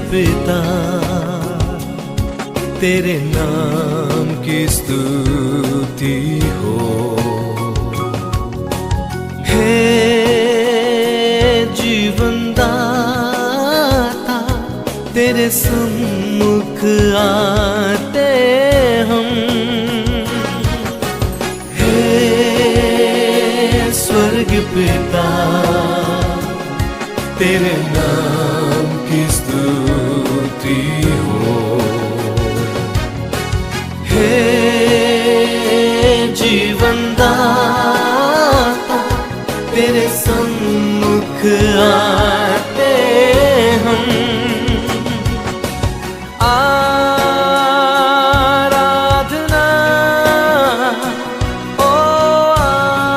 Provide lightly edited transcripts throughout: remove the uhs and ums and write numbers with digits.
पिता तेरे नाम की स्तुति हो। हे जीवन दाता तेरे सम्मुख आते हम। हे स्वर्ग पिता तेरे नाम की स्तुति हो। हे जीवन दाता तेरे सम्मुख आते हम। आराधना ओ आराधना,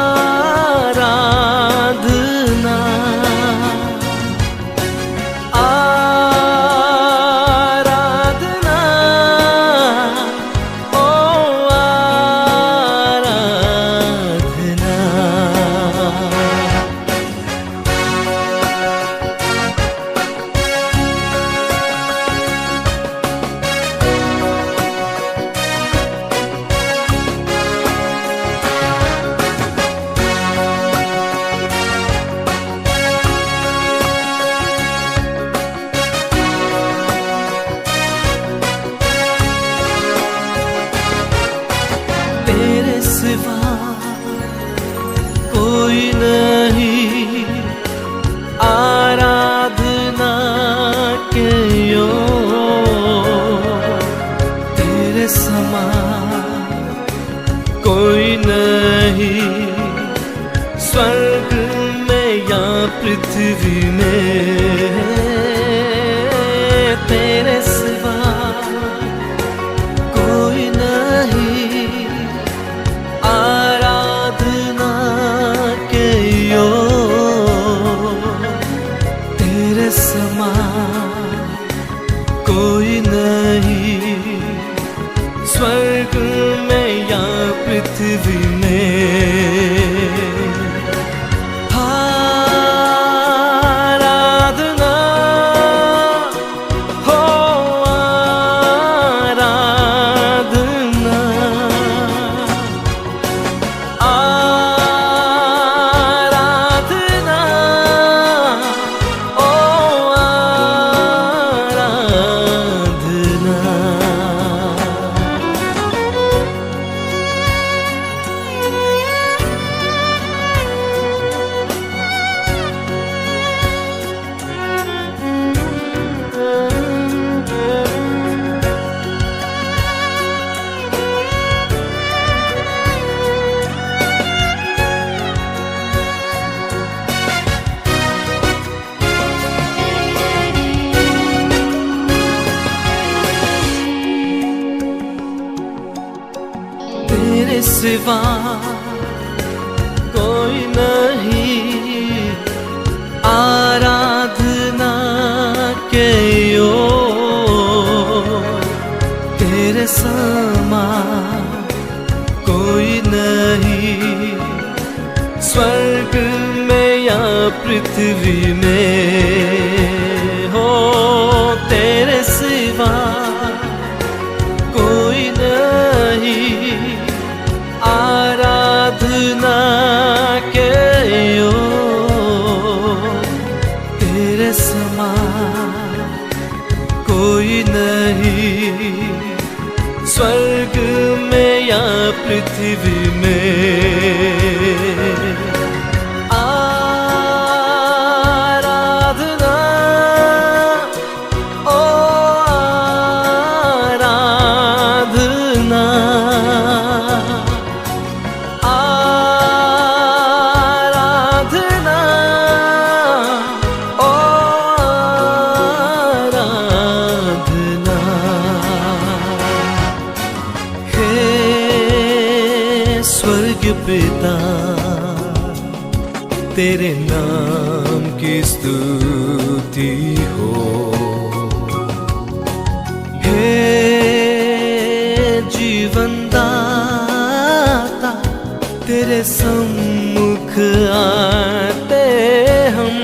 आराधना ओ आराधना। तेरे सिवा कोई नहीं आराधना के योग्य। तेरे समान कोई नहीं स्वर्ग में या पृथ्वी में। तेरे सिवा कोई नहीं आराधना के योग्य। तेरे समान कोई नहीं स्वर्ग में या पृथ्वी में। आराधना हो आराधना, आराधना ओ आराधना। तेरे सिवा कोई नहीं आराधना के योग्य। तेरे समान कोई नहीं स्वर्ग में या पृथ्वी में। हो तेरे सिवा कोई नहीं आराधना के योग्य। तेरे समान कोई नहीं स्वर्ग में या पृथ्वी में। आराधना ओ आराधना, आराधना ओ आराधना। हे स्वर्ग पिता तेरे नाम की स्तुति हो। हे जीवन दाता तेरे सम्मुख आते हम।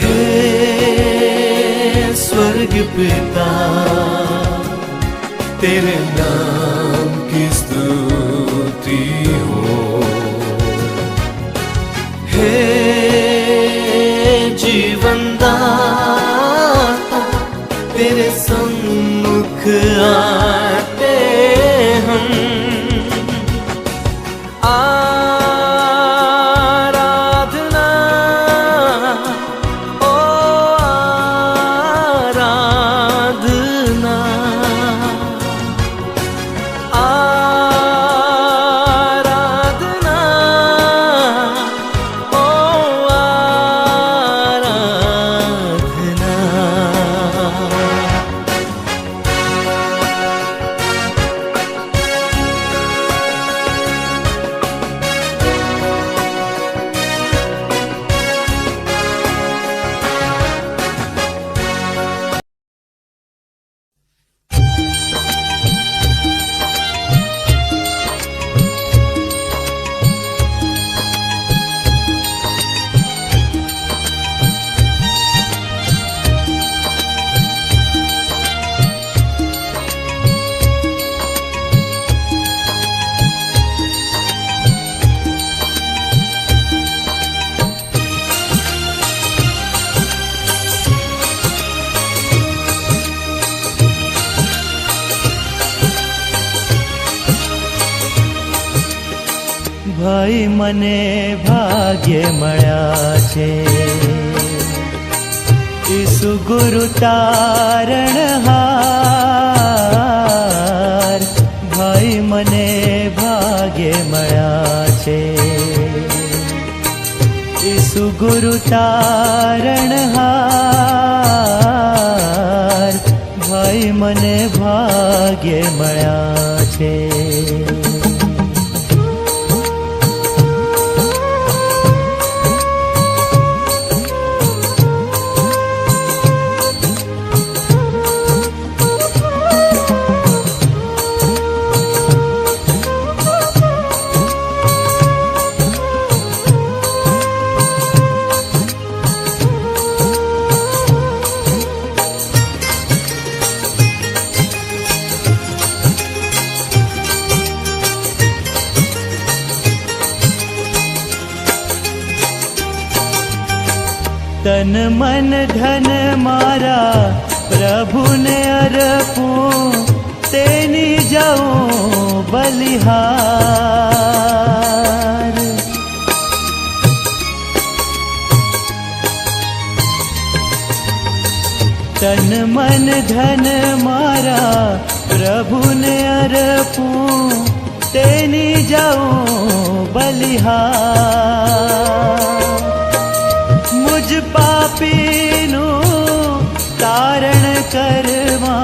हे पिता तेरे नाम की स्तुति हो। हे जीवन दाता तेरे सम्मुख आते हम। आराधना ओ आराधना, आराधना ओ आराधना। ભાઈ મને ભાગ્ય મળ્યા છે, ઈસુ ગુરુ તારણહાર. ભાઈ મને ભાગ્ય મળ્યા છે, ઈસુ ગુરુ તારણહાર. ભાઈ મને ભાગ્ય મળ્યા છે. तन मन धन मारा प्रभु ने अर्पूं, तेनी जाऊं बलिहार. तन मन धन मारा प्रभु ने अर्पूं, तेनी जाऊं बलिहार. मुझ पापीનું તારણ કરવા,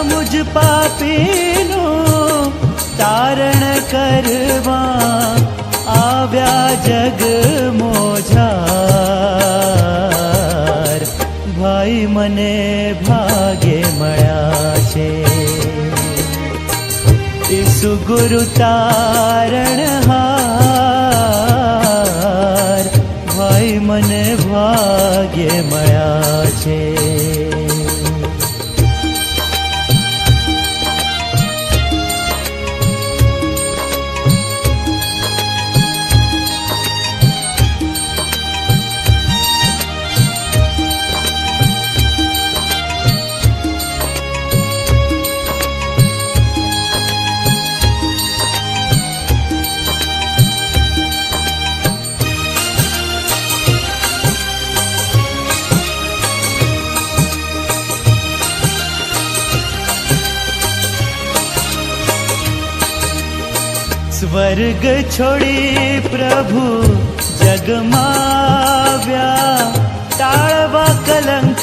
મુझ પાપીનું તારણ કરવા આવ્યા જગ મોજાર. ભાઈ મને ભાગ્ય મળ્યા છે, ઈસુ ગુરુ તારણહાર. ભાઈ મને ભાગ્ય મળ્યા છે. स्वर्ग छोड़ी प्रभु जगमाव्या, टाळवा कलंक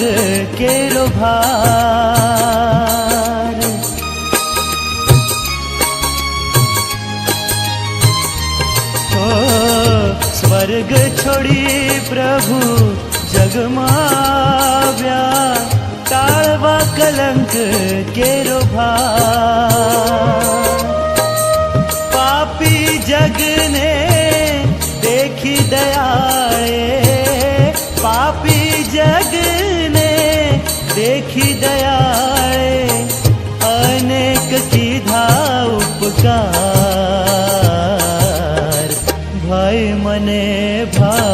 केरो भार. ओ स्वर्ग छोड़ी प्रभु जगमाव्या, टाळवा कलंक केरो भार. पापी जगने देखी दयाळे, पापी जगने देखी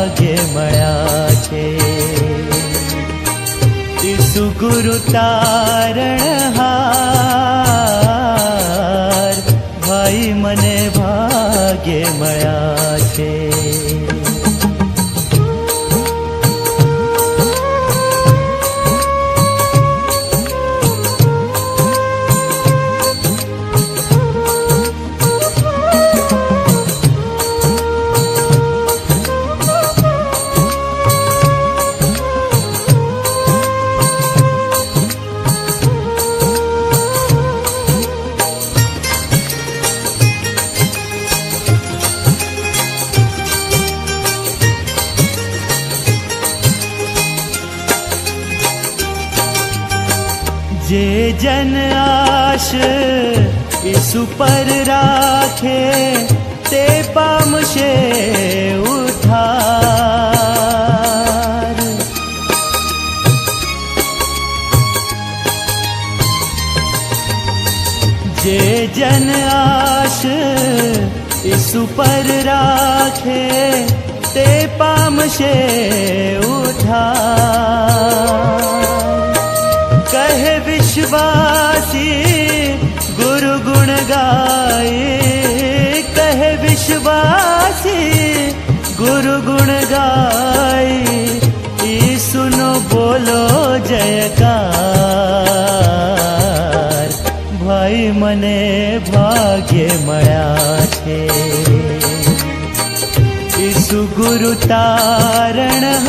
ભાગ્ય મળ્યા છે. ઈસુ ગુરુ તારણહાર, ભાઈ મને ભાગ્ય મળ્યા છે. જે જન આશ ઈસુ પર રાખે તે પામશે ઉદ્ધાર. જે જન આશ ઈસુ પર રાખે તે પામશે ઉદ્ધાર. કહે વિશ્વાસી ગુરુ ગુણ ગાય, કહે વિશ્વાસી ગુરુ ગુણ ગાય, ઈસુનો બોલો જયકાર. ભાઈ મને ભાગ્ય મળ્યા છે. ઈસુ ગુરુ તારણહાર,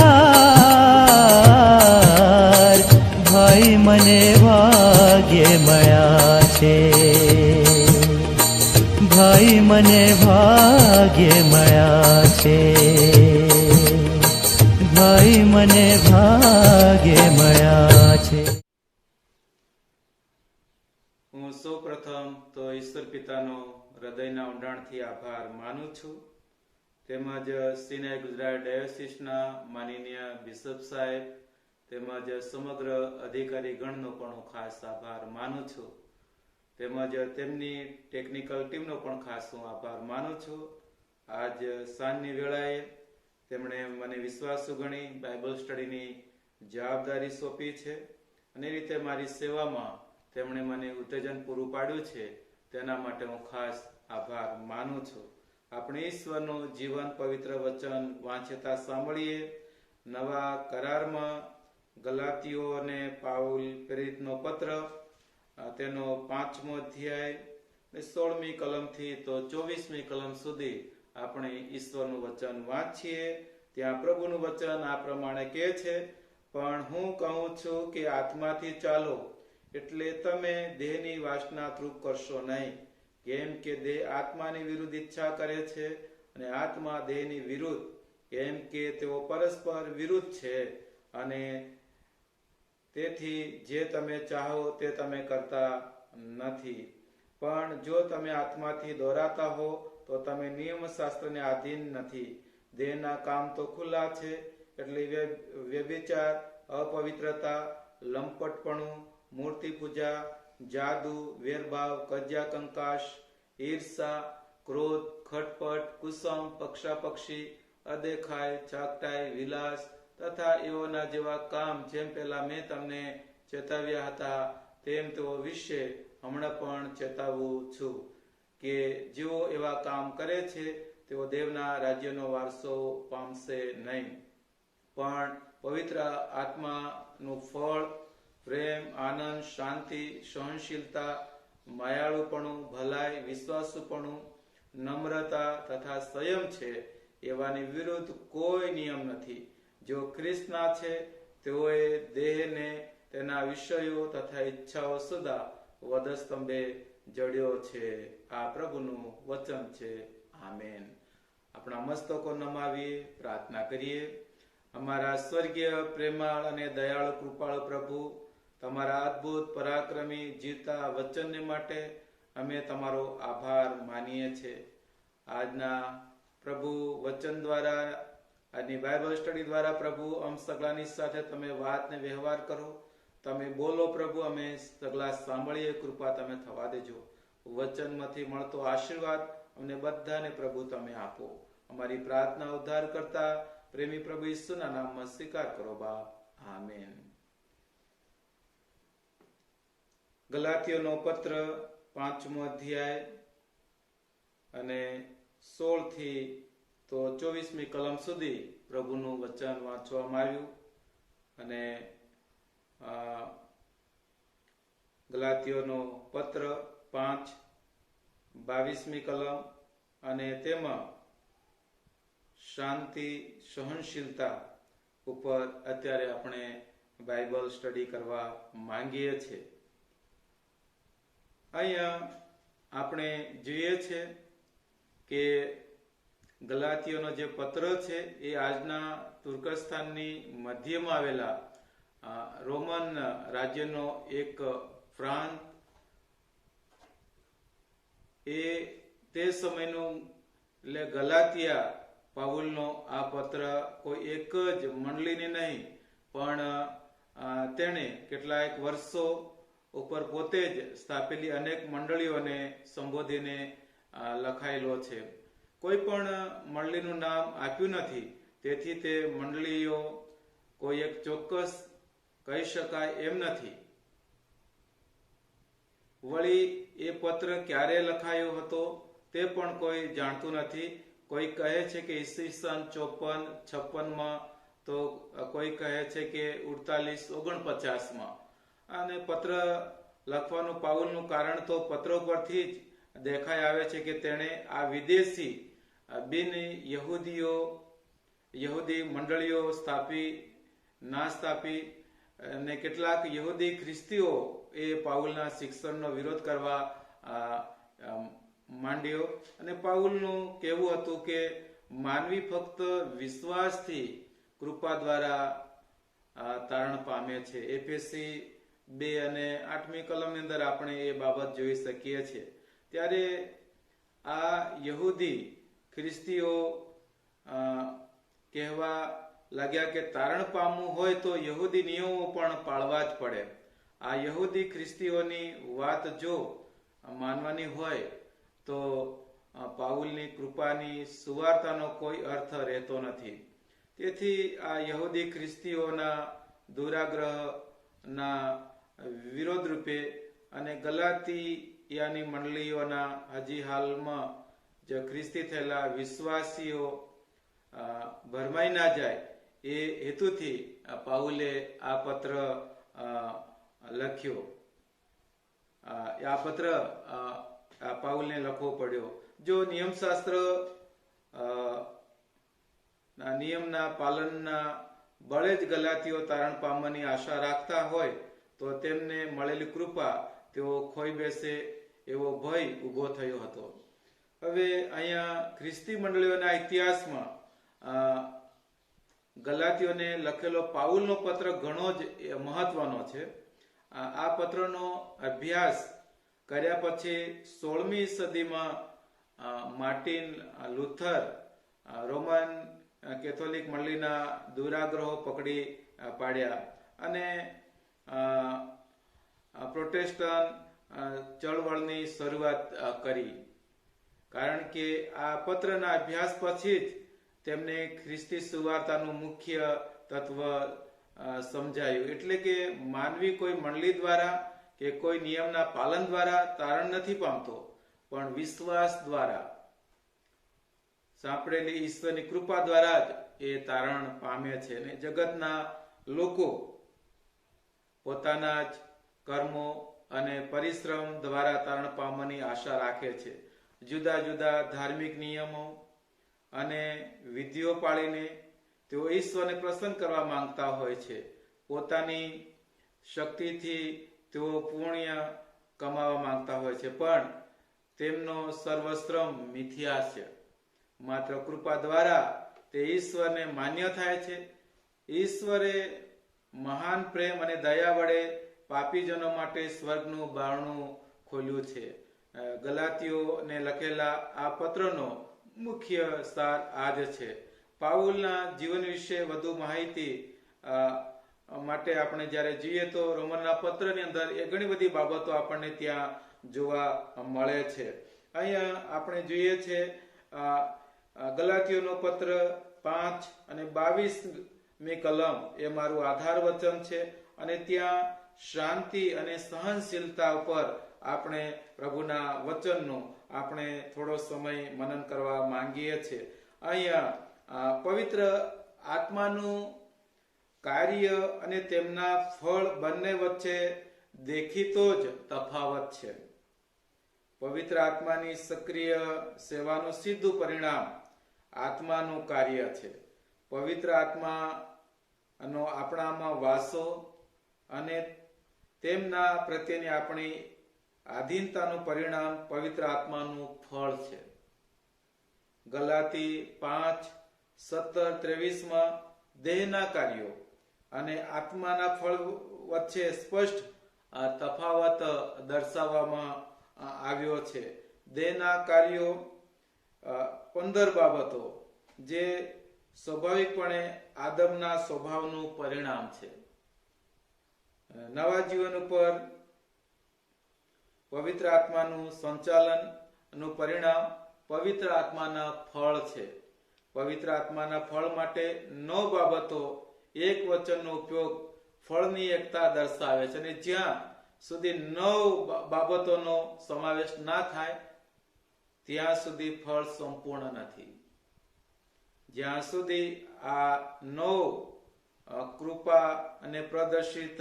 ભાઈ મને ભાગ્ય મળ્યા છે. ભાઈ મને ભાગ્ય મળ્યા છે. ભાઈ મને ભાગ્ય મળ્યા છે. હું સૌ પ્રથમ તો ઈશ્વર પિતાનો હૃદયના ઊંડાણથી આભાર માનું છું. તેમજ સિનાઈ ગુજરાત ડાયોસીસના માનનીય બિશપ સાહેબ તેમજ સમગ્ર અધિકારી ગણનો પણ હું ખાસ આભાર માનું છું. તેમજ તેમની ટેકનિકલ ટીમનો પણ ખાસ હું આભાર માનું છું. આજ સાંજની વેળાએ તેમણે મને વિશ્વાસુ ગણી બાઇબલ સ્ટડીની જવાબદારી સોંપી છે અને એ રીતે મારી સેવામાં તેમણે મને ઉત્તેજન પૂરું પાડ્યું છે. તેના માટે હું ખાસ આભાર માનું છું. આપણે ઈશ્વરનું જીવન પવિત્ર વચન વાંચતા સાંભળીએ. નવા કરારમાં ગલાતીઓ અને પાઉલ પ્રેરિતનો પત્ર તેનો 5મો અધ્યાય 16મી કલમથી તો 24મી કલમ સુધી આપણે ઈશ્વરનું વચન વાંચીએ. ત્યાં પ્રભુનું વચન આ પ્રમાણે કહે છે, પણ હું કહું છું કે આત્માથી ચાલો, એટલે તમે દેહની વાસના તૃપ કરશો નહીં. કેમ કે દેહ આત્માની વિરુદ્ધ ઈચ્છા કરે છે અને આત્મા દેહની વિરુદ્ધ, કેમ કે તેઓ પરસ્પર વિરુદ્ધ છે અને તેથી જે તમે ચાહો તે તમે કરતા નથી. પણ જો તમે આત્માથી દોરાતા હો તો તમે નિયમશાસ્ત્રને આધીન નથી. દેહના કામ તો ખુલ્લા છે, એટલે વ્યભિચાર, અપવિત્રતા, લંપટપણું, મૂર્તિ પૂજા, જાદુ, વેરભાવ, કજ્યા કંકાશ, ઈર્ષા, ક્રોધ, ખટપટ, કુસમ, પક્ષાપક્ષી, અદેખાય, ચાકટાઈ, વિલાસ તથા એઓના જેવા કામ જેમ પહેલા મેં તમને ચેતવ્યા હતા તેમ તેઓ વિશે હમણાં પણ ચેતાવું છું કે જેઓ એવા કામ કરે છે તેઓ દેવના રાજ્યનો વારસો પામશે નહીં. પણ પવિત્ર આત્માનું ફળ પ્રેમ, આનંદ, શાંતિ, સહનશીલતા, માયાળુપણું, ભલાઈ, વિશ્વાસુપણું, નમ્રતા તથા સંયમ છે. એવાની વિરુદ્ધ કોઈ નિયમ નથી. જો ખ્રિસ્તના છે તેઓએ દેહને તેના વિષયો તથા ઈચ્છાઓ સુધા વધસ્તંભે જડ્યો છે. આ પ્રભુનું વચન છે. આમેન. આપણા મસ્તકો નમાવીએ, પ્રાર્થના કરીએ. અમારા સ્વર્ગીય પ્રેમાળ અને દયાળુ કૃપાળુ પ્રભુ, તમારા અદ્ભુત પરાક્રમી જીવતા વચનને માટે અમે તમારો આભાર માનીએ છીએ. આજના પ્રભુ વચન દ્વારા, આજની બાઇબલ સ્ટડી દ્વારા પ્રભુ અમ સગલાની સાથે તમે વાતને વ્યવહાર કરો. તમે બોલો પ્રભુ, અમે સગલા સાંભળીએ. કૃપા તમે થવા દેજો. વચનમાંથી મળતો આશીર્વાદ અમને બધાને પ્રભુ તમે આપો. અમારી પ્રાર્થના ઉદ્ધાર કરતા પ્રેમી પ્રભુ ઈસુના નામમાં સ્વીકાર કરો બા. આમેન. ગલાતીઓનો પત્ર 5મો અધ્યાય અને 16 થી તો 24મી કલમ સુધી પ્રભુનું વચન વાંચવામાં આવ્યું. અને ગલાતીઓનો પત્ર 5:22મી કલમ અને તેમાં શાંતિ સહનશીલતા ઉપર અત્યારે આપણે બાઇબલ સ્ટડી કરવા માંગીએ છીએ. અહીંયા આપણે જોઈએ છે કે ગલાતીઓનો જે પત્ર છે એ આજના તુર્કસ્તાનની મધ્યમાં આવેલા રોમન રાજ્યનો એક પ્રાંત, એ તે સમયનું એટલે ગલાતિયા પાઉલનો આ પત્ર કોઈ એક જ મંડળીને નહીં, પણ તેણે કેટલાક વર્ષો ઉપર પોતે જ સ્થાપેલી અનેક મંડળીઓને સંબોધીને લખાયેલો છે. કોઈ પણ મંડળીનું નામ આપ્યું નથી, તેથી તે મંડળીઓ કોઈ એક ચોક્કસ કહી શકાય એમ નથી. વળી એ પત્ર ક્યારે લખાયો હતો તે પણ કોઈ જાણતું નથી. કોઈ કહે છે કે ઈસવીસન 54-56માં, તો કોઈ કહે છે કે 48-49માં. અને પત્ર લખવાનું પાઉલનું કારણ તો પત્રો પરથી જ દેખાઈ આવે છે કે તેણે આ વિદેશી બિન યહૂદી મંડળીઓ સ્થાપી અને કેટલાક યહૂદી ખ્રિસ્તીઓ એ પાઉલના શિક્ષણનો વિરોધ કરવા માંડ્યો. અને પાઉલનું કહેવું હતું કે માનવી ફક્ત વિશ્વાસથી કૃપા દ્વારા તારણ પામે છે. એફેસી 2 અને 8મી કલમની અંદર આપણે એ બાબત જોઈ શકીએ છીએ. ત્યારે આ યહૂદી ખ્રિસ્તીઓ કહેવા લાગ્યા કે તારણ પામવું હોય તો યહૂદી નિયમો પણ પાળવા જ પડે. આ યહૂદી ખ્રિસ્તીઓની વાત જો માનવાની હોય તો પાઉલની કૃપાની સુવાર્તાનો કોઈ અર્થ રહેતો નથી. તેથી આ યહૂદી ખ્રિસ્તીઓના દુરાગ્રહના વિરોધ રૂપે અને ગલાતિયાની મંડળીઓના હજી હાલમાં જે ખ્રિસ્તી થયેલા વિશ્વાસીઓ ભરમાઈ ના જાય એ હેતુથી પાઉલે આ પત્ર લખ્યો. આ પત્ર પાઉલને લખવો પડ્યો. જો નિયમશાસ્ત્ર નિયમના પાલનના બળે જ ગલાતીઓ તારણ પામવાની આશા રાખતા હોય તો તેમને મળેલી કૃપા તેઓ ખોઈ બેસે એવો ભય ઊભો થયો હતો. હવે અહીંયા ખ્રિસ્તી મંડળીઓના ઇતિહાસમાં ગલાતીઓને લખેલો પાઉલનો પત્ર ઘણો જ મહત્વનો છે. આ પત્રનો અભ્યાસ કર્યા પછી 16મી સદીમાં માર્ટિન લુથર રોમન કેથોલિક મંડળીના દુરાગ્રહો પકડી પાડ્યા અને પ્રોટેસ્ટન્ટ ચળવળની શરૂઆત કરી. કારણ કે આ પત્રના અભ્યાસ પછી જ તેમને ખ્રિસ્તી સુવાર્તાનું મુખ્ય તત્વ સમજાયું. એટલે કે માનવી કોઈ મંડળી દ્વારા કે કોઈ નિયમના પાલન દ્વારા તારણ નથી પામતો, પણ વિશ્વાસ દ્વારા સાંપડેલી ઈશ્વરની કૃપા દ્વારા જ એ તારણ પામે છે. અને જગતના લોકો પોતાના જ કર્મો અને પરિશ્રમ દ્વારા તારણ પામવાની આશા રાખે છે. જુદા જુદા ધાર્મિક નિયમો અને વિધિઓ પાળીને તેઓ ઈશ્વરને પ્રસન્ન કરવા માંગતા હોય છે. પોતાની શક્તિથી તેઓ પુણ્ય કમાવા માંગતા હોય છે, પણ તેમનો સર્વશ્રમ મિથ્યા છે. માત્ર કૃપા દ્વારા તે ઈશ્વરને માન્ય થાય છે. ઈશ્વરે મહાન પ્રેમ અને દયા વડે પાપીજનો માટે સ્વર્ગનું બારણું ખોલ્યું છે. ગલાતીઓને લખેલા આ પત્રનો મુખ્ય સાર આ જ છે. પાઉલના જીવન વિશે વધુ માહિતી માટે આપણે જ્યારે જોઈએ તો રોમનના પત્રની અંદર એ ઘણી બધી બાબતો આપણને ત્યાં જોવા મળે છે. અહીંયા આપણે જોઈએ છે ગલાતીઓનો પત્ર 5 અને 22મી કલમ એ મારું આધાર વચન છે, અને ત્યાં શાંતિ અને સહનશીલતા ઉપર આપણે પ્રભુના વચનનું આપણે થોડો સમય મનન કરવા માંગીએ છીએ. અહીંયા પવિત્ર આત્માનું કાર્ય અને તેમના ફળ બંને વચ્ચે દેખીતો જ તફાવત છે. પવિત્ર આત્માની સક્રિય સેવાનું સીધું પરિણામ આત્માનું કાર્ય છે. પવિત્ર આત્માનો આપણામાં વાસો અને તેમના પ્રત્યેની આપણી આધીનતાનું પરિણામ પવિત્ર આત્માનું ફળ છે. ગલાતી 5:17-23 દેહના કાર્યો અને આત્માના ફળ વચ્ચે સ્પષ્ટ તફાવત દર્શાવવામાં આવ્યો છે. દેહના કાર્યો 15 બાબતો જે સ્વાભાવિકપણે આદમના સ્વભાવનું પરિણામ છે. નવા જીવન ઉપર પવિત્ર આત્માનું સંચાલનનું પરિણામ પવિત્ર આત્માના ફળ છે. પવિત્ર આત્માના ફળ માટે 9 બાબતો એક વચનનો ઉપયોગ ફળની એકતા દર્શાવે છે, અને જ્યાં સુધી 9 બાબતોનો સમાવેશ ના થાય ત્યાં સુધી ફળ સંપૂર્ણ નથી. જ્યાં સુધી આ 9 કૃપા અને પ્રદર્શિત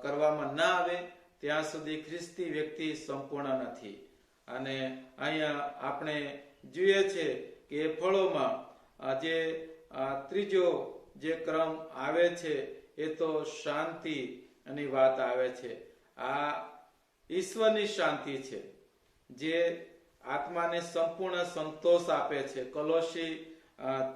કરવામાં ના આવે ત્યાં સુધી ખ્રિસ્તી વ્યક્તિ સંપૂર્ણ નથી. અને અહીંયા આપણે જોઈએ છે કે એ ફળોમાં જે ત્રીજો જે ક્રમ આવે છે એ તો શાંતિ ની વાત આવે છે. આ ઈશ્વરની શાંતિ છે જે આત્માને સંપૂર્ણ સંતોષ આપે છે. કોલોસી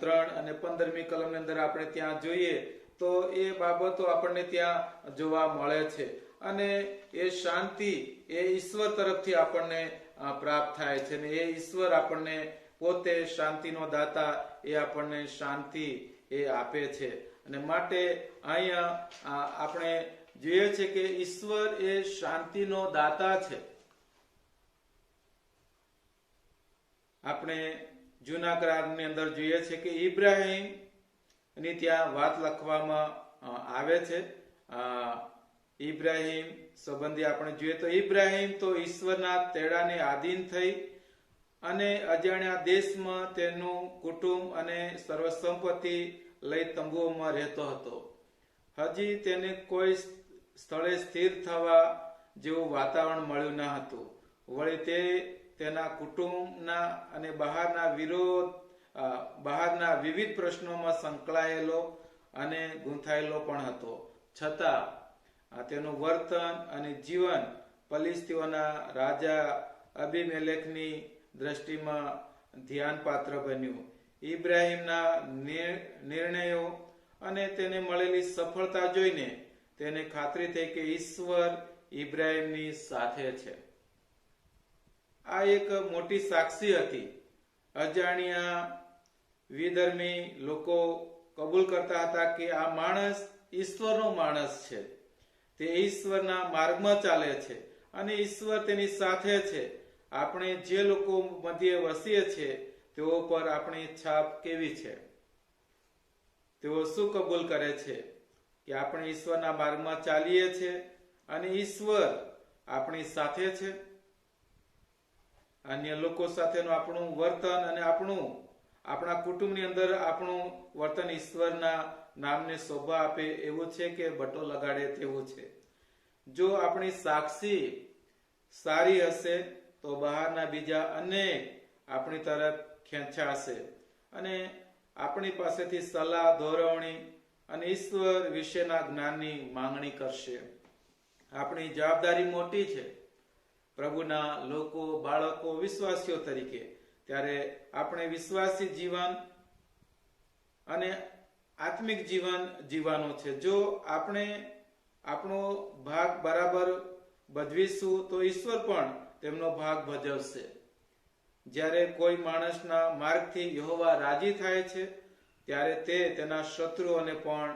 3 અને 15મી કલમની અંદર આપણે ત્યાં જોઈએ તો એ બાબતો આપણને ત્યાં જોવા મળે છે. અને એ શાંતિ એ ઈશ્વર તરફથી આપણને પ્રાપ્ત થાય છે, અને એ ઈશ્વર આપણને પોતે શાંતિનો દાતા એ આપણને શાંતિ એ આપે છે. અને માટે અહીંયા આપણે જોઈએ છે કે ઈશ્વર એ શાંતિનો દાતા છે. આપણે જૂના કરારની અંદર જોઈએ છે કે ઇબ્રાહિમ ની ત્યાં વાત લખવામાં આવે છે. ઇબ્રાહિમ સંબંધી આપણે જોઈએ તો ઇબ્રાહિમ તો ઈશ્વરના તેડાને આધીન થઈ અને અજાણ્યા દેશમાં તેનું કુટુંબ અને સર્વસંપત્તિ લઈ તંબુઓમાં રહેતો હતો. હજી તેને કોઈ સ્થળે સ્થિર થવા જેવું વાતાવરણ મળ્યું ન હતું. વળી તે તેના કુટુંબના અને બહારના વિવિધ પ્રશ્નોમાં સંકળાયેલો અને ગૂંથાયેલો પણ હતો. છતાં તેનું વર્તન અને જીવન ફલિસ્તીઓના રાજા અબીમેલેકની દ્રષ્ટિમાં ધ્યાનપાત્ર બન્યું. ઇબ્રાહિમના નિર્ણયો અને તેને મળેલી સફળતા જોઈને તેને ખાતરી થઈ કે ઈશ્વર ઇબ્રાહિમની સાથે છે. આ એક મોટી સાક્ષી હતી. અજાણ્યા વિધર્મી લોકો કબૂલ કરતા હતા કે આ માણસ ઈશ્વરનો માણસ છે, તે ઈશ્વરના માર્ગમાં ચાલે છે અને ઈશ્વર તેની સાથે છે. આપણે જે લોકો મધ્યે વસીએ છીએ તેઓ પર આપણી છાપ કેવી છે? તેઓ શું કબૂલ કરે છે કે આપણે ઈશ્વરના માર્ગમાં ચાલીએ છીએ અને ઈશ્વર આપણી સાથે છે? અન્ય લોકો સાથેનું આપણું વર્તન અને આપણા કુટુંબની અંદર આપણું વર્તન ઈશ્વરના નામને શોભા આપે એવું છે કે બટો લગાડે તેવું છે? જો આપણી સાક્ષી સારી હશે તો બહારના બીજા અનેક આપણી તરફ ખેંચાશે અને આપણી પાસેથી સલાહ, દોરવણી અને ઈશ્વર વિશેના જ્ઞાનની માંગણી કરશે. આપણી જવાબદારી મોટી છે પ્રભુના લોકો, બાળકો, વિશ્વાસીઓ તરીકે. ત્યારે આપણે વિશ્વાસી જીવન અને આત્મિક જીવન જીવવાનું છે. જો આપણે આપણો ભાગ બરાબર ભજવીશું તો ઈશ્વર પણ તેમનો ભાગ ભજવશે. જ્યારે કોઈ માણસના માર્ગથી યહોવા રાજી થાય છે ત્યારે તે તેના શત્રુઓને પણ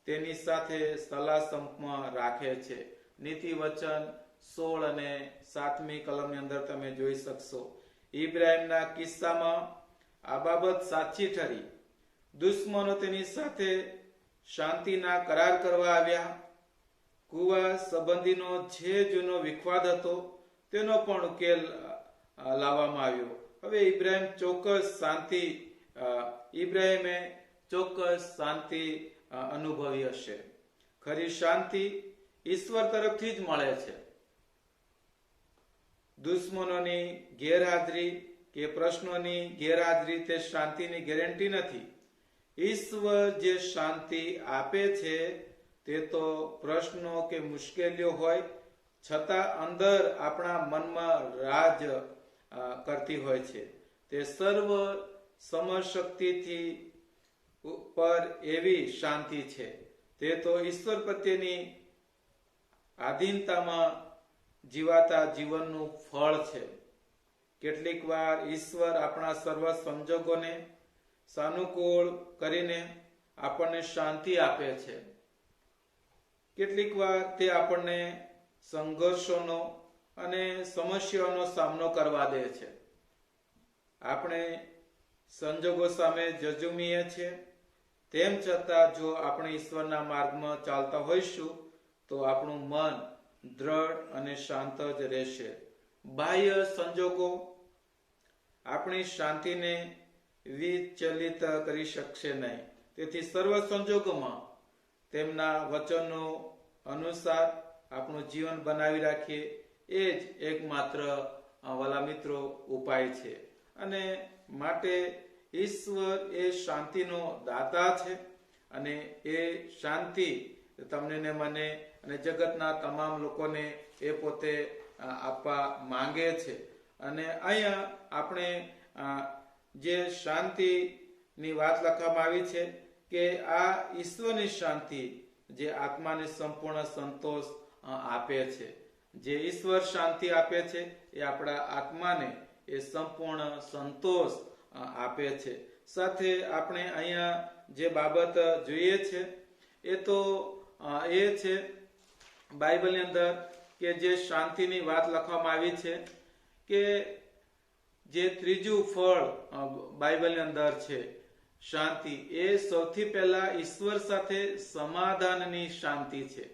તેની સાથે સલાહ સંપમાં રાખે છે. નીતિ વચન 16 અને 7મી કલમની અંદર તમે જોઈ શકશો. ઇબ્રાહિમના કિસ્સામાં આ બાબત સાચી ઠરી. દુશ્મનો તેની સાથે શાંતિના કરાર કરવા આવ્યા. કુવા સંબંધીનો જે જૂનો વિખવાદ હતો તેનો પણ ઉકેલ લાવવામાં આવ્યો. હવે ઇબ્રાહિમે ચોક્કસ શાંતિ અનુભવી હશે. ખરી શાંતિ ઈશ્વર તરફથી જ મળે છે. દુશ્મનોની ગેરહાજરી કે પ્રશ્નોની ગેરહાજરી તે શાંતિની ગેરંટી નથી. ઈશ્વર જે શાંતિ આપે છે તે તો પ્રશ્નો કે મુશ્કેલીઓ હોય છતાં અંદર આપણા મનમાં રાજ કરતી હોય છે. તે સર્વ સમશક્તિથી ઉપર એવી શાંતિ છે. તે તો ઈશ્વર પ્રત્યેની આધીનતામાં જીવાતા જીવનનું ફળ છે. કેટલીક વાર ઈશ્વર આપણા સર્વ સંજોગોને સાનુકૂળ કરીને આપણને શાંતિ આપે છે. કેટલીક વાર તે આપણને સંઘર્ષોનો અને સમસ્યાઓનો સામનો કરવા દે છે. આપણે સંજોગો સામે ઝઝૂમીએ છીએ. તેમ છતાં જો આપણે ઈશ્વરના માર્ગમાં ચાલતા હોઈશું તો આપણું મન દ્રઢ અને શાંત જ રહેશે. બાહ્ય સંજોગો આપણી શાંતિને વિચલિત કરી શકશે નહીં. તેથી સર્વ સંજોગોમાં તેમના વચનો અનુસાર આપણું જીવન બનાવી રાખીએ એ જ એકમાત્ર વાલા મિત્રો ઉપાય છે. અને માટે ઈશ્વર એ શાંતિનો દાતા છે અને એ શાંતિ તમને ને મને અને જગતના તમામ લોકોને એ પોતે આપવા માંગે છે. અને અહીંયા આપણે જે શાંતિની વાત લખવામાં આવી છે કે આ ઈશ્વરની શાંતિ જે આત્માને સંપૂર્ણ સંતોષ આપે છે. જે ઈશ્વર શાંતિ આપે છે એ આપણા આત્માને એ સંપૂર્ણ સંતોષ આપે છે. સાથે આપણે અહીંયા જે બાબત જોઈએ છે એ તો એ છે બાઇબલની અંદર કે જે શાંતિની વાત લખવામાં આવી છે કે જે ત્રીજું ફળ બાઇબલની અંદર છે શાંતિ, એ સૌથી પહેલા ઈશ્વર સાથે સમાધાનની શાંતિ છે.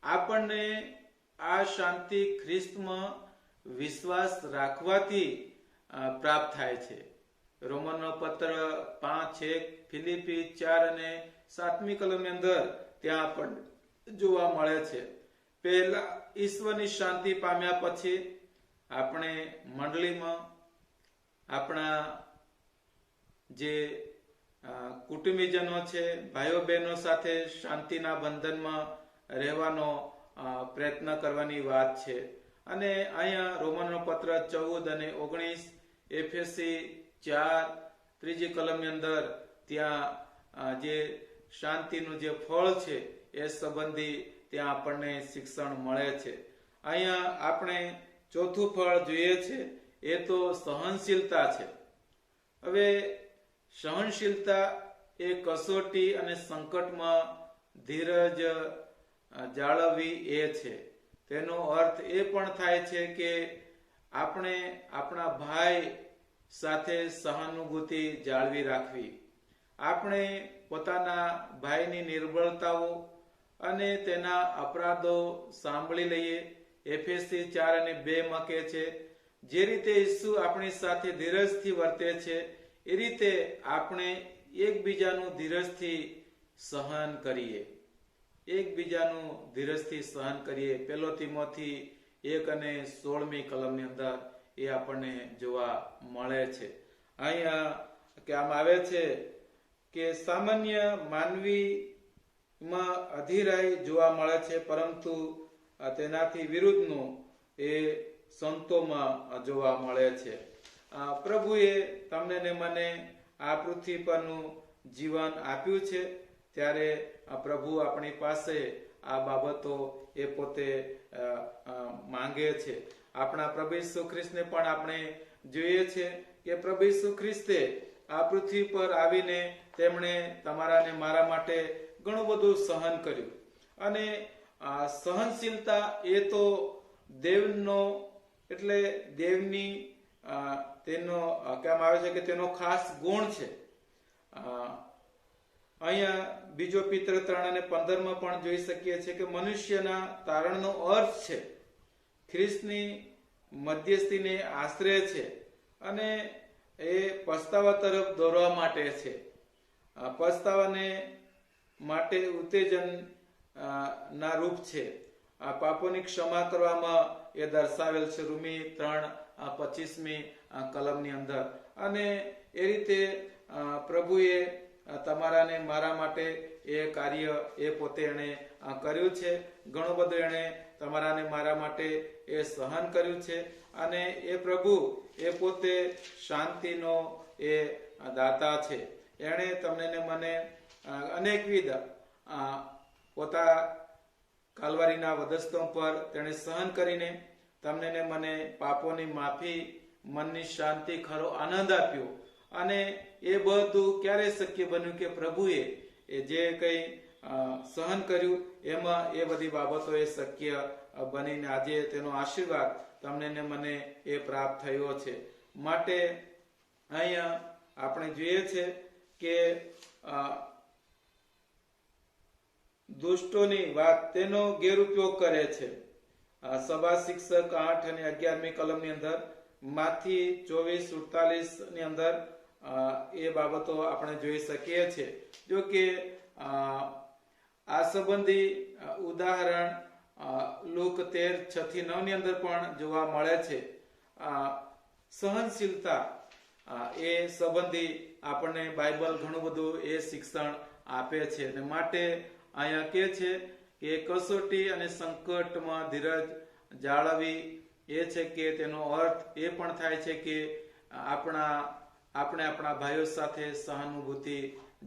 આપણને આ શાંતિ ખ્રિસ્તમાં વિશ્વાસ રાખવાથી પ્રાપ્ત થાય છે. રોમનનો પત્ર 5:1, ફિલિપી 4 અને 7મી કલમની અંદર ત્યાં આપણને જોવા મળે છે. પહેલા ઈશ્વરની શાંતિ પામ્યા પછી આપણે મંડળીમાં આપણા જે કુટુંબીજનો છે, ભાઈઓ બહેનો સાથે શાંતિના બંધનમાં રહેવાનો પ્રયત્ન કરવાની વાત છે. અને અહીંયા રોમનનો પત્ર 14 અને 19, એફેસી 4 ત્રીજી કલમની અંદર ત્યાં જે શાંતિનું જે ફળ છે એ સંબંધી ત્યાં આપણને શિક્ષણ મળે છે. અહીંયા આપણે ચોથું ફળ જોઈએ છે એ તો સહનશીલતા છે. હવે સહનશીલતા એ કસોટી અને સંકટમાં ધીરજ જાળવવી એ છે. તેનો અર્થ એ પણ થાય છે કે આપણે આપણા ભાઈ સાથે સહાનુભૂતિ જાળવી રાખવી. આપણે પોતાના ભાઈની નિર્બળતાઓ અને તેના અપરાધો સાંભળી લઈએ. એફેસી 4 અને 2 માં કહે છે, જે રીતે ઈસુ આપણી સાથે ધીરજથી વર્તે છે એ રીતે આપણે એકબીજાનું ધીરજથી સહન કરીએ. એકબીજાનું ધીરજથી સહન કરીએ. 1 તિમોથી 1 અને 16મી કલમની અંદર એ આપણને જોવા મળે છે. અહીંયા કહેવામાં આવે છે કે સામાન્ય માનવીમાં અધીરાઈ જોવા મળે છે, પરંતુ તેનાથી વિરુદ્ધનું એ સંતોમાં જોવા મળે છે. પ્રભુએ તમને ને મને આ પૃથ્વી પરનું જીવન આપ્યું છે, ત્યારે પ્રભુ આપણી પાસે આ બાબતો એ પોતે માંગે છે. આપણા પ્રભુ ઈસુ ખ્રિસ્તને પણ આપણે જોઈએ છે કે પ્રભુ ઈસુ ખ્રિસ્તે આ પૃથ્વી પર આવીને તેમણે તમારા ને મારા માટે ઘણું બધું સહન કર્યું. અને સહનશીલતા એ તો દેવનો એટલે દેવની તેનો કહેવામાં આવે છે કે તેનો ખાસ ગુણ છે. અહીંયા બીજો પિતર 3 અને 15 માં પણ જોઈ શકીએ છીએ કે મનુષ્યના તારણનો અર્થ છે ખ્રિસ્તની મધ્યસ્થીને આશરે છે અને એ પસ્તાવા તરફ દોરવા માટે છે. પસ્તાવાને માટે ઉત્તેજન ના રૂપ છે. આ પાપોની ક્ષમા કરવામાં એ દર્શાવેલ છે રૂમી 3:25મી કલમની અંદર. અને એ રીતે પ્રભુએ તમારા ને મારા માટે એ કાર્ય એ પોતે એને કર્યું છે. ઘણું બધું એને તમારા ને મારા માટે એ સહન કર્યું છે. અને એ પ્રભુ એ પોતે શાંતિનો એ દાતા છે. એણે તમને ને મને અનેકવિધ પોતા કાલવારીના વધસ્તંભ પર તેણે સહન કરીને તમને ને મને પાપોની માફી, મનની શાંતિ, ખરો આનંદ આપ્યો. અને એ બધું ક્યારે શક્ય બન્યું કે પ્રભુએ એ જે કંઈ સહન કર્યું એમાં એ બધી બાબતો એ શક્ય બનીને આજે તેનો આશીર્વાદ તમને ને મને એ પ્રાપ્ત થયો છે. માટે અહીંયા આપણે જોઈએ છે કે દુષ્ટોની વાત તેનો ગેરઉપયોગ કરે છે. સભા શિક્ષક 8 અને 11મી કલમની અંદર માંથી 24:48 ની અંદર એ બાબતો આપણે જોઈ શકીએ છીએ. જો કે આ સંબંધી ઉદાહરણ લુક 13:6-9 ની અંદર પણ જોવા મળે છે. સહનશીલતા એ સંબંધી આપણને બાઇબલ ઘણું બધું એ શિક્ષણ આપે છે. અને માટે અહીંયા કે છે કે કસોટી અને સંકટમાં ધીરજ જાળવવી એ છે કે તેનો અર્થ એ પણ થાય છે કે આપણે આપણા ભાઈઓ સાથે સહાનુભૂતિ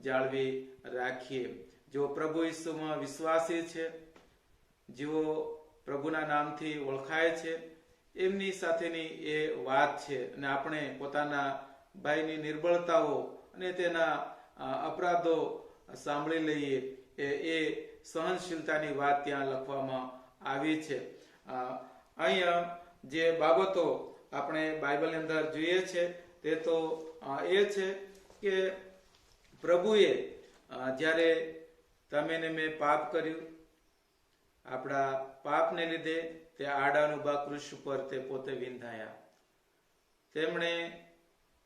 જાળવી રાખીએ. જો પ્રભુ ઈસુમાં વિશ્વાસી છે, જેઓ પ્રભુના નામથી ઓળખાય છે, એમની સાથેની એ વાત છે. અને આપણે પોતાના ભાઈની નિર્બળતાઓ અને તેના અપરાધો સાંભળી લઈએ એ સહનશીલતાની વાત ત્યાં લખવામાં આવી છે. અહીંયા જે બાબતો આપણે બાઇબલની અંદર જોઈએ છે તે તો એ છે કે પ્રભુએ જ્યારે તમે ને મેં પાપ કર્યું, આપણા પાપને લીધે તે આડાનુબા ક્રુસ ઉપર તે પોતે વિંધાયા. તેમણે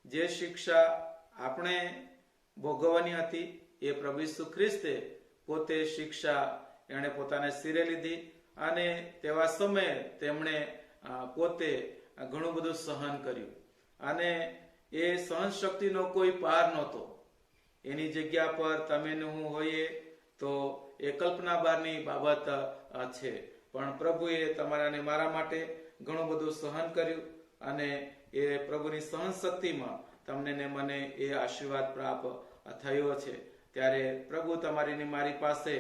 જે શિક્ષા આપણે ભોગવવાની હતી એ પ્રભુ ઈસુ ખ્રિસ્તે પોતે શિક્ષા એણે પોતાને શિરે લીધી. અને તેવા સમયે તેમણે પોતે ઘણું બધું સહન કર્યું. અને એ સહન શક્તિનો કોઈ પાર નહોતો. એની જગ્યા પર તમે ને હું હોઈએ તો એ કલ્પના બહારની બાબત છે. પણ પ્રભુએ તમારા ને મારા માટે ઘણું બધું સહન કર્યું. અને એ પ્રભુની સહન શક્તિમાં તમને ને મને એ આશીર્વાદ પ્રાપ્ત થયો છે. ત્યારે પ્રભુ તમારી ને મારી પાસે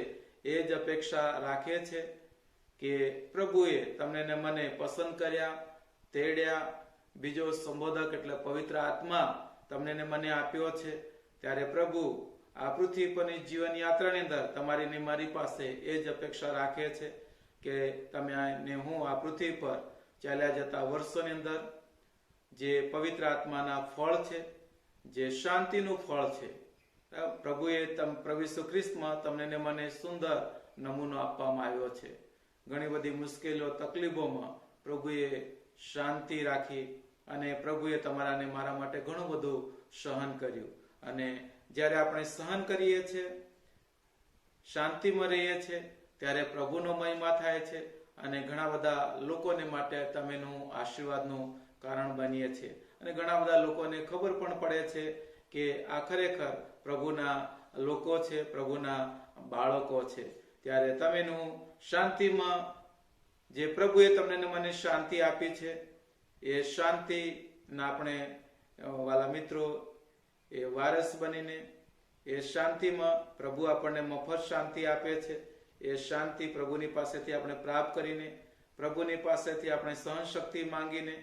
એ જ અપેક્ષા રાખે છે કે પ્રભુએ તમને ને મને પસંદ કર્યા, તેડ્યા, બીજો સંબોધક એટલે પવિત્ર આત્મા તમને ને મને આપ્યો છે. ત્યારે પ્રભુ આ પૃથ્વી પરની જીવન યાત્રાની અંદર તમારી ને મારી પાસે એ જ અપેક્ષા રાખે છે કે તમે ને હું આ પૃથ્વી પર ચાલ્યા જતા વર્ષોની અંદર જે પવિત્ર આત્માના ફળ છે, જે શાંતિનું ફળ છે, પ્રભુએ પ્રભુ ઈસુ ખ્રિસ્તમાં તમને ને મને સુંદર નમૂનો આપવામાં આવ્યો છે. ઘણી બધી મુશ્કેલીઓ, તકલીફોમાં પ્રભુએ શાંતિ રાખી અને પ્રભુએ તમારા ને મારા માટે ઘણું બધું સહન કર્યું. અને જ્યારે આપણે સહન કરીએ છીએ, શાંતિમાં રહીએ છીએ, ત્યારે પ્રભુનો મહિમા થાય છે અને ઘણા બધા લોકોને માટે તમેનું આશીર્વાદનું કારણ બનીએ છીએ. અને ઘણા બધા લોકોને ખબર પણ પડે છે કે આ ખરેખર પ્રભુના લોકો છે, પ્રભુના બાળકો છે. ત્યારે તમેનું શાંતિમાં જે પ્રભુએ તમને ને મને શાંતિ આપી છે એ શાંતિના આપણે વાલા મિત્રો એ વારસ બનીને એ શાંતિમાં પ્રભુ આપણને મફત શાંતિ આપે છે. એ શાંતિ પ્રભુની પાસેથી આપણે પ્રાપ્ત કરીને, પ્રભુની પાસેથી આપણે સહનશક્તિ માંગીને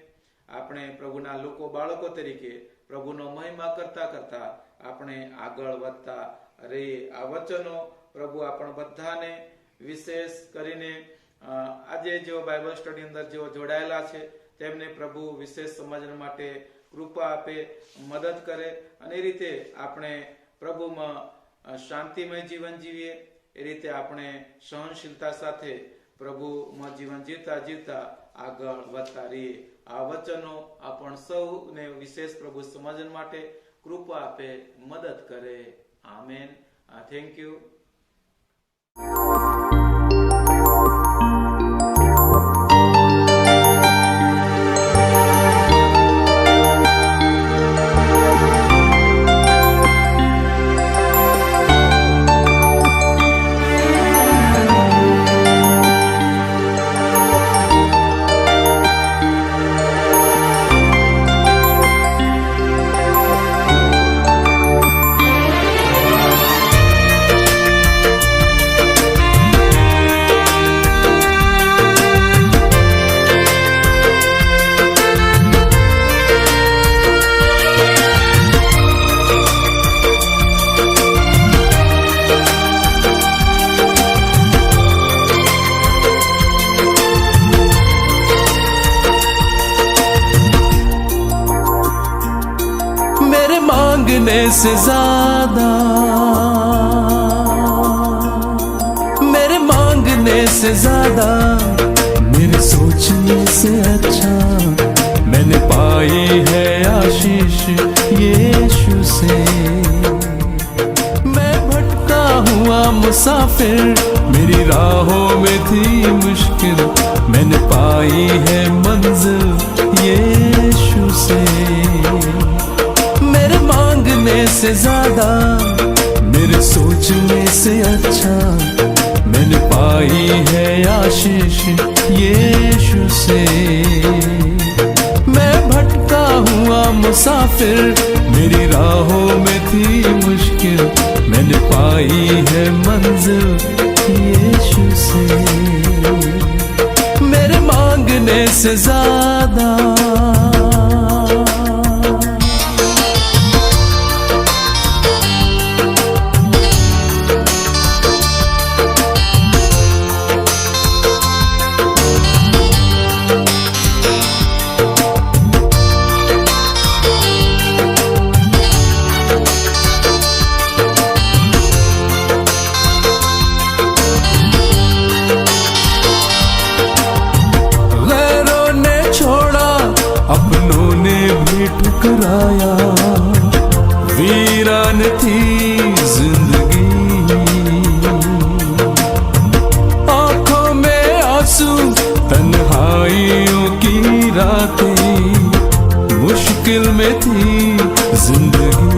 આપણે પ્રભુના લોકો, બાળકો તરીકે પ્રભુનો મહિમા કરતા કરતા આપણે આગળ વધતા રહીએ. આ વચનો પ્રભુ આપણ બધાને વિશેષ કરીને આજે જેઓ બાઇબલ સ્ટડી અંદર જેઓ જોડાયેલા છે તેમને પ્રભુ વિશેષ સમજણ માટે કૃપા આપે, મદદ કરે. અને એ રીતે આપણે પ્રભુમાં શાંતિમય જીવન જીવીએ. એ રીતે આપણે સહનશીલતા સાથે પ્રભુમાં જીવન જીવતા જીવતા આગળ વધતા રહીએ. આ વચનો આપણ સૌને વિશેષ પ્રભુ સમજણ માટે કૃપા આપે, મદદ કરે. આમેન. Thank you. से ज्यादा, मेरे मांगने से ज्यादा, मेरे सोचने से अच्छा मैंने पाई है आशीष यीशु से. मैं भटका हुआ मुसाफिर, मेरी राहों में थी मुश्किल, मैंने पाई है मंजिल यीशु से. मेरे मांगने से ज्यादा, मेरे सोचने से अच्छा मैंने पाई है आशीष यीशु से. मैं भटका हुआ मुसाफिर, मेरी राहों में थी मुश्किल, मैंने पाई है मंजिल यीशु से. मेरे मांगने से ज्यादा, ठुकराया, वीरान थी जिंदगी, आंखों में आंसू, तन्हाइयों की रातें, मुश्किल में थी जिंदगी.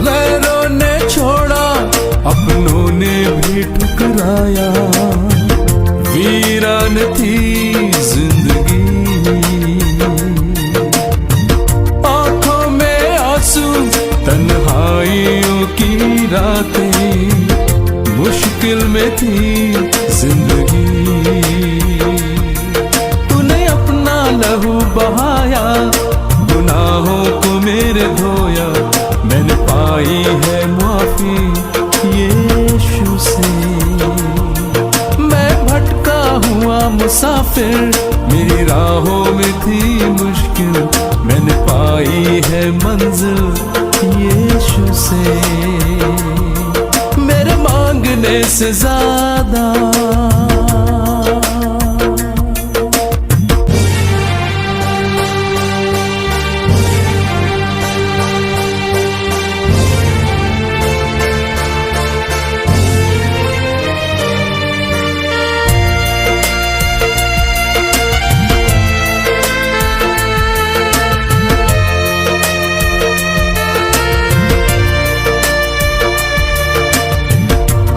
गैरों ने छोड़ा, अपनों ने भी ठुकराया, वीरान थी जिंदगी, आंखों में आंसू, तन्हाइयों की रातें, मुश्किल में थी जिंदगी. तूने अपना लहू बहाया, गुनाहों को मेरे धोया, मैंने पाई है माफी यीशु से. मैं भटका हुआ मुसाफिर, मेरी राहों में थी मुश्किल, मैंने पाई है मंजिल यीशु से. मेरे मांगने से ज्यादा,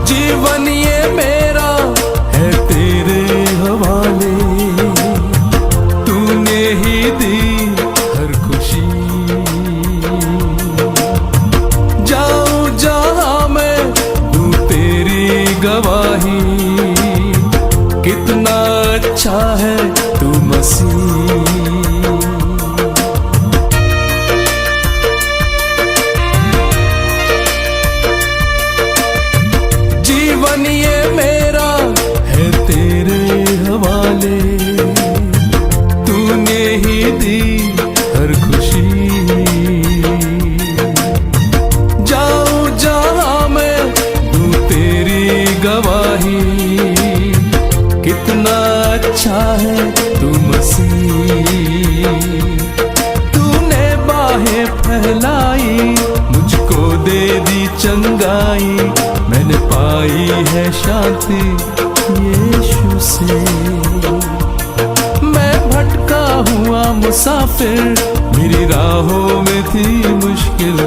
जीवन ये मेरा है तेरे हवाले, तूने ही दी हर खुशी. जाऊं जहां मैं दूं तेरी गवाही, कितना अच्छा है तू मसीह. जीवन ये मेरा है तेरे हवाले, तूने ही दी हर खुशी। जाऊं जहां मैं दूं तेरी गवाही, कितना अच्छा है तू मसीह। तूने बाहें फैलाई, मुझको दे दी चंगाई, मैंने पाई है शांति यीशु से। मैं भटका हुआ मुसाफिर, मेरी राहों में थी मुश्किल,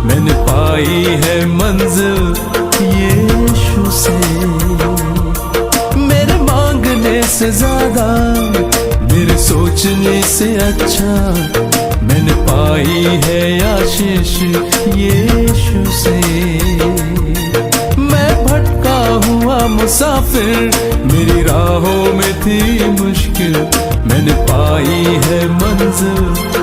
मैंने पाई है मंजिल यीशु से। मेरे मांगने से ज्यादा, मेरे सोचने से अच्छा, मैंने पाई है आशीष यीशु से। मैं भटका हुआ मुसाफिर, मेरी राहों में थी मुश्किल, मैंने पाई है मंजिल